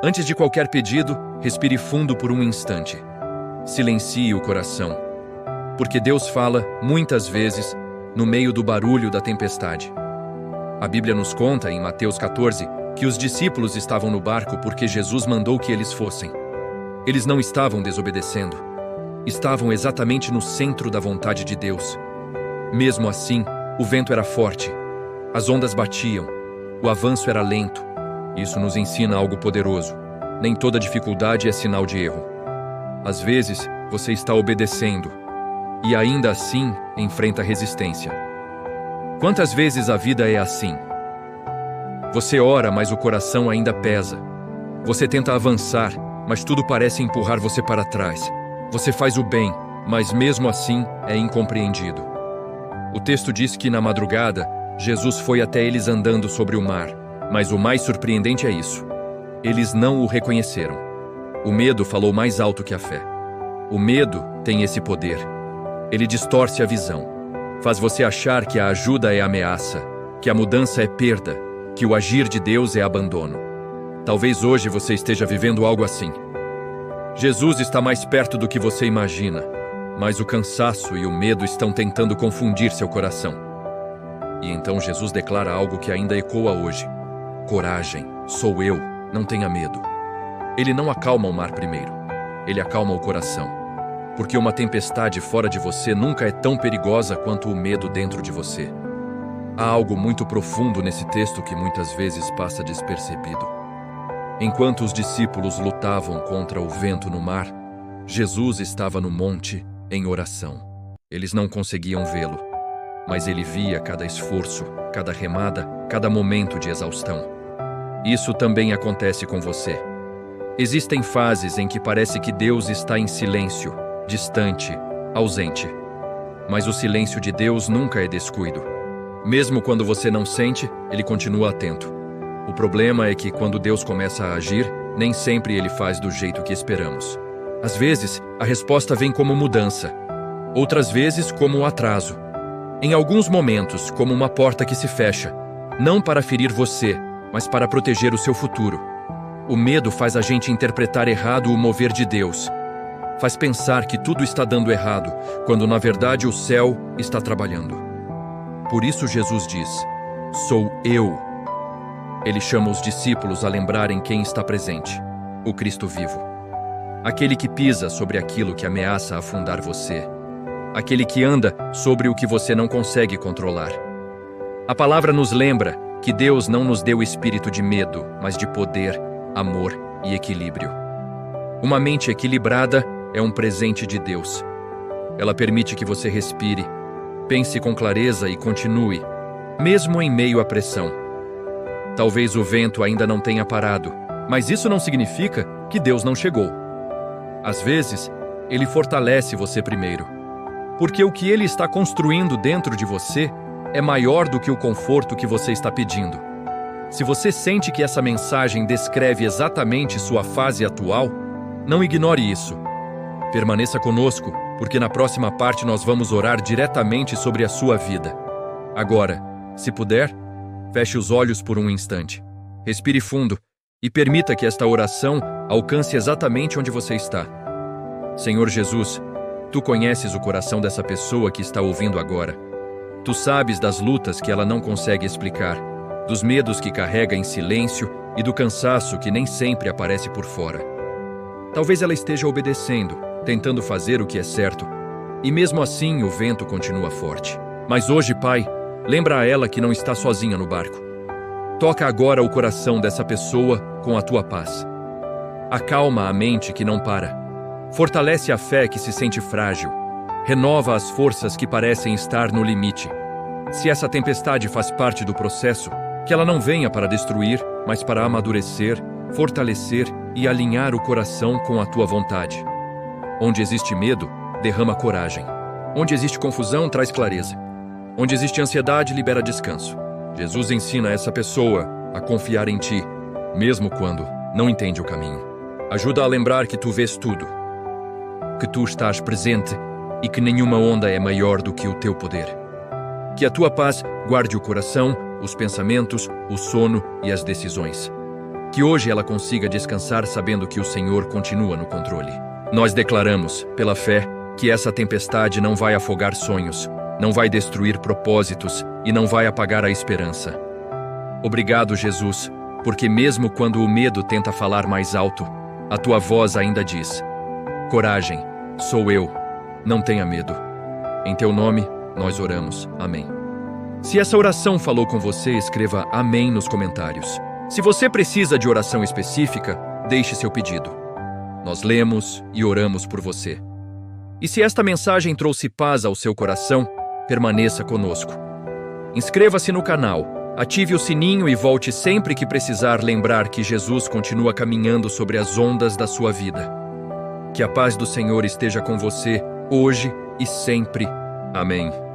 Antes de qualquer pedido, respire fundo por um instante. Silencie o coração, porque Deus fala, muitas vezes, no meio do barulho da tempestade. A Bíblia nos conta, em Mateus 14, que os discípulos estavam no barco porque Jesus mandou que eles fossem. Eles não estavam desobedecendo. Estavam exatamente no centro da vontade de Deus. Mesmo assim, o vento era forte. As ondas batiam. O avanço era lento. Isso nos ensina algo poderoso. Nem toda dificuldade é sinal de erro. Às vezes, você está obedecendo e ainda assim enfrenta resistência. Quantas vezes a vida é assim? Você ora, mas o coração ainda pesa. Você tenta avançar, mas tudo parece empurrar você para trás. Você faz o bem, mas mesmo assim é incompreendido. O texto diz que na madrugada, Jesus foi até eles andando sobre o mar. Mas o mais surpreendente é isso. Eles não o reconheceram. O medo falou mais alto que a fé. O medo tem esse poder. Ele distorce a visão. Faz você achar que a ajuda é ameaça, que a mudança é perda, que o agir de Deus é abandono. Talvez hoje você esteja vivendo algo assim. Jesus está mais perto do que você imagina, mas o cansaço e o medo estão tentando confundir seu coração. E então Jesus declara algo que ainda ecoa hoje. Coragem, sou eu, não tenha medo. Ele não acalma o mar primeiro, ele acalma o coração. Porque uma tempestade fora de você nunca é tão perigosa quanto o medo dentro de você. Há algo muito profundo nesse texto que muitas vezes passa despercebido. Enquanto os discípulos lutavam contra o vento no mar, Jesus estava no monte em oração. Eles não conseguiam vê-lo, mas ele via cada esforço, cada remada, cada momento de exaustão. Isso também acontece com você. Existem fases em que parece que Deus está em silêncio, distante, ausente. Mas o silêncio de Deus nunca é descuido. Mesmo quando você não sente, ele continua atento. O problema é que quando Deus começa a agir, nem sempre ele faz do jeito que esperamos. Às vezes, a resposta vem como mudança. Outras vezes, como um atraso. Em alguns momentos, como uma porta que se fecha. Não para ferir você, mas para proteger o seu futuro. O medo faz a gente interpretar errado o mover de Deus. Faz pensar que tudo está dando errado, quando na verdade o céu está trabalhando. Por isso Jesus diz, sou eu. Ele chama os discípulos a lembrarem quem está presente, o Cristo vivo. Aquele que pisa sobre aquilo que ameaça afundar você. Aquele que anda sobre o que você não consegue controlar. A palavra nos lembra que Deus não nos deu espírito de medo, mas de poder, amor e equilíbrio. Uma mente equilibrada é um presente de Deus. Ela permite que você respire, pense com clareza e continue, mesmo em meio à pressão. Talvez o vento ainda não tenha parado, mas isso não significa que Deus não chegou. Às vezes, Ele fortalece você primeiro, porque o que Ele está construindo dentro de você é maior do que o conforto que você está pedindo. Se você sente que essa mensagem descreve exatamente sua fase atual, não ignore isso. Permaneça conosco, porque na próxima parte nós vamos orar diretamente sobre a sua vida. Agora, se puder, feche os olhos por um instante. Respire fundo e permita que esta oração alcance exatamente onde você está. Senhor Jesus, Tu conheces o coração dessa pessoa que está ouvindo agora. Tu sabes das lutas que ela não consegue explicar, dos medos que carrega em silêncio e do cansaço que nem sempre aparece por fora. Talvez ela esteja obedecendo, tentando fazer o que é certo, e mesmo assim o vento continua forte. Mas hoje, Pai, lembra a ela que não está sozinha no barco. Toca agora o coração dessa pessoa com a Tua paz. Acalma a mente que não para. Fortalece a fé que se sente frágil. Renova as forças que parecem estar no limite. Se essa tempestade faz parte do processo, que ela não venha para destruir, mas para amadurecer, fortalecer e alinhar o coração com a Tua vontade. Onde existe medo, derrama coragem. Onde existe confusão, traz clareza. Onde existe ansiedade, libera descanso. Jesus ensina essa pessoa a confiar em Ti, mesmo quando não entende o caminho. Ajuda a lembrar que Tu vês tudo, que Tu estás presente e que nenhuma onda é maior do que o Teu poder. Que a Tua paz guarde o coração, os pensamentos, o sono e as decisões. Que hoje ela consiga descansar sabendo que o Senhor continua no controle. Nós declaramos, pela fé, que essa tempestade não vai afogar sonhos, não vai destruir propósitos e não vai apagar a esperança. Obrigado, Jesus, porque mesmo quando o medo tenta falar mais alto, a tua voz ainda diz: coragem, sou eu, não tenha medo. Em teu nome, nós oramos. Amém. Se essa oração falou com você, escreva amém nos comentários. Se você precisa de oração específica, deixe seu pedido. Nós lemos e oramos por você. E se esta mensagem trouxe paz ao seu coração, permaneça conosco. Inscreva-se no canal, ative o sininho e volte sempre que precisar lembrar que Jesus continua caminhando sobre as ondas da sua vida. Que a paz do Senhor esteja com você, hoje e sempre. Amém.